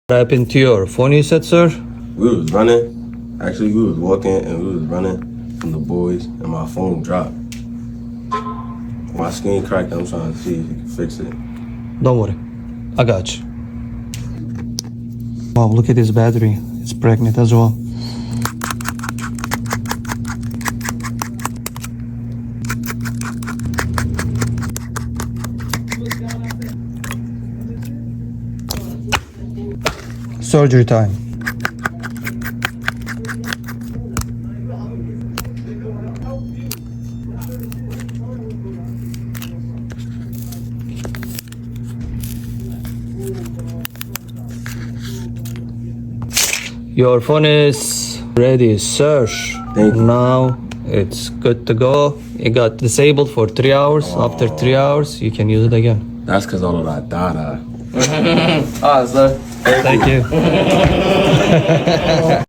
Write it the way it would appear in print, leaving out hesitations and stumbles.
What happened to your phone, you said, sir? We was running. Actually, we was walking and we was running from the boys, and my phone dropped. My screen cracked. I'm trying to see if you can fix it. Don't worry. I got you. Wow, look at this battery. It's pregnant as well. Surgery time. Your phone is ready, sir. Thank you. Now it's good to go. It got disabled for 3 hours. After 3 hours, you can use it again. That's because all of that data. Alright, sir. Thank you.